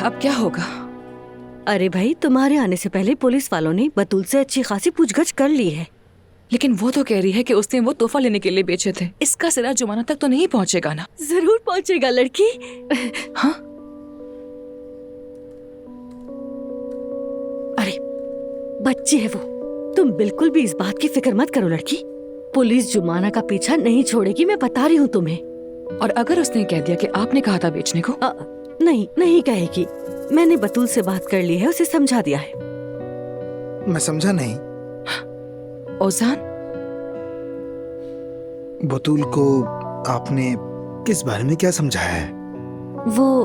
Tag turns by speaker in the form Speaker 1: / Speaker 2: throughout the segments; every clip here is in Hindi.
Speaker 1: अब क्या होगा?
Speaker 2: अरे भाई, तुम्हारे आने से पहले पुलिस वालों ने बतूल से अच्छी खासी पूछगछ कर ली है।
Speaker 1: लेकिन वो तो कह रही है कि उसने वो तोहफा लेने के लिए बेचे थे। इसका सिरा जुमाना तक तो नहीं पहुंचेगा ना?
Speaker 2: जरूर पहुंचेगा लड़की।
Speaker 1: हाँ?
Speaker 2: अरे बच्ची है वो, तुम बिल्कुल भी इस बात की फिक्र मत करो लड़की। पुलिस जुमाना का पीछा नहीं छोड़ेगी, मैं बता रही हूँ तुम्हें।
Speaker 1: और अगर उसने कह दिया कि आपने कहा था बेचने को?
Speaker 2: नहीं कहेगी। मैंने बतूल से बात कर ली है, उसे समझा दिया है।
Speaker 3: मैं समझा नहीं।
Speaker 1: ओजान,
Speaker 3: बतूल को आपने किस बारे में क्या समझाया है?
Speaker 2: वो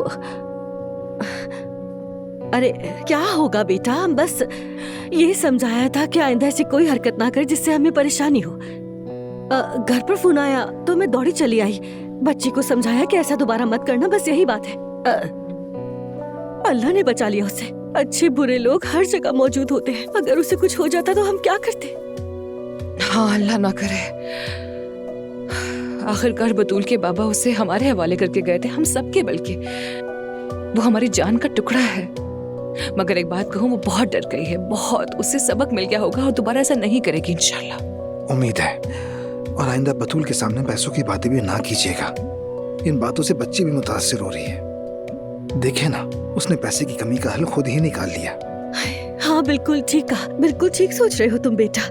Speaker 2: अरे क्या होगा बेटा, बस ये समझाया था कि आइंदा ऐसी कोई हरकत ना कर जिससे हमें परेशानी हो। घर पर फोन आया तो मैं दौड़ी चली आई। बच्ची को समझाया कि ऐसा दोबारा मत करना, बस यही बात है। अल्लाह ने बचा लिया उसे। अच्छे बुरे लोग हर जगह मौजूद होते हैं, अगर उसे कुछ हो जाता तो हम क्या करते?
Speaker 1: हाँ अल्लाह ना करे। आखिरकार बतूल के बाबा उसे हमारे हवाले करके गए थे, हम सबके, बल्कि वो हमारी जान का टुकड़ा है। मगर एक बात कहूँ, वो बहुत डर गई है, बहुत। उससे सबक मिल गया होगा और दोबारा ऐसा नहीं करेगी इंशाल्लाह।
Speaker 3: उम्मीद है। और आइंदा बतूल के सामने पैसों की बातें भी ना कीजिएगा। इन बातों से बच्ची भी मुतासिर हो रही है। देखे ना, उसने पैसे की कमी का हल खुद ही निकाल लिया।
Speaker 2: हाँ बिल्कुल ठीक कहा, बिल्कुल ठीक सोच रहे हो तुम बेटा।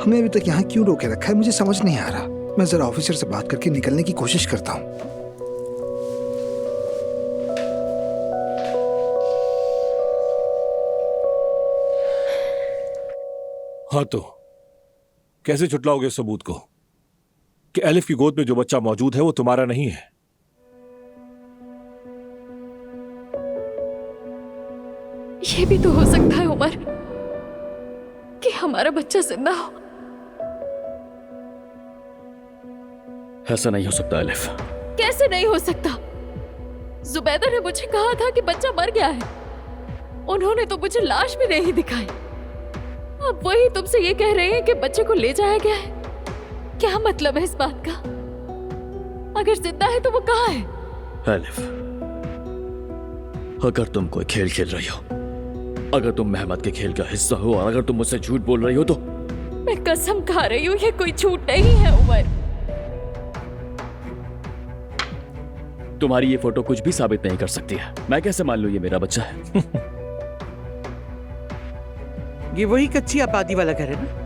Speaker 3: हमें अभी तक यहाँ क्यों रोके रखा है, मुझे समझ नहीं आ रहा। मैं जरा ऑफिसर से बात करके निकलने की कोशिश करता हूँ।
Speaker 4: हाँ तो कैसे छुटलाओगे सबूत को कि एलिफ की गोद में जो बच्चा मौजूद है वो तुम्हारा नहीं है?
Speaker 5: ये भी तो हो सकता है उमर कि हमारा बच्चा जिंदा हो।
Speaker 6: ऐसा नहीं हो सकता एलिफ।
Speaker 5: कैसे नहीं हो सकता? जुबैदा ने मुझे कहा था कि बच्चा मर गया है। उन्होंने तो मुझे लाश भी नहीं दिखाई। अब वही तुमसे ये कह रहे हैं कि बच्चे को ले जाया गया है। क्या मतलब है इस बात का? अगर जिंदा है तो वो कहाँ है?
Speaker 6: एलिफ, अगर तुम कोई खेल खेल रही हो, अगर तुम मेहमद के खेल का हिस्सा हो और अगर तुम मुझसे झूठ बोल रही हो तो
Speaker 5: मैं कसम खा रही हूँ, ये कोई झूठ नहीं है उमर।
Speaker 6: तुम्हारी ये फोटो कुछ भी साबित नहीं कर सकती है। मैं कैसे मान लूं ये मेरा बच्चा है?
Speaker 7: ये वही कच्ची आबादी वाला घर है ना?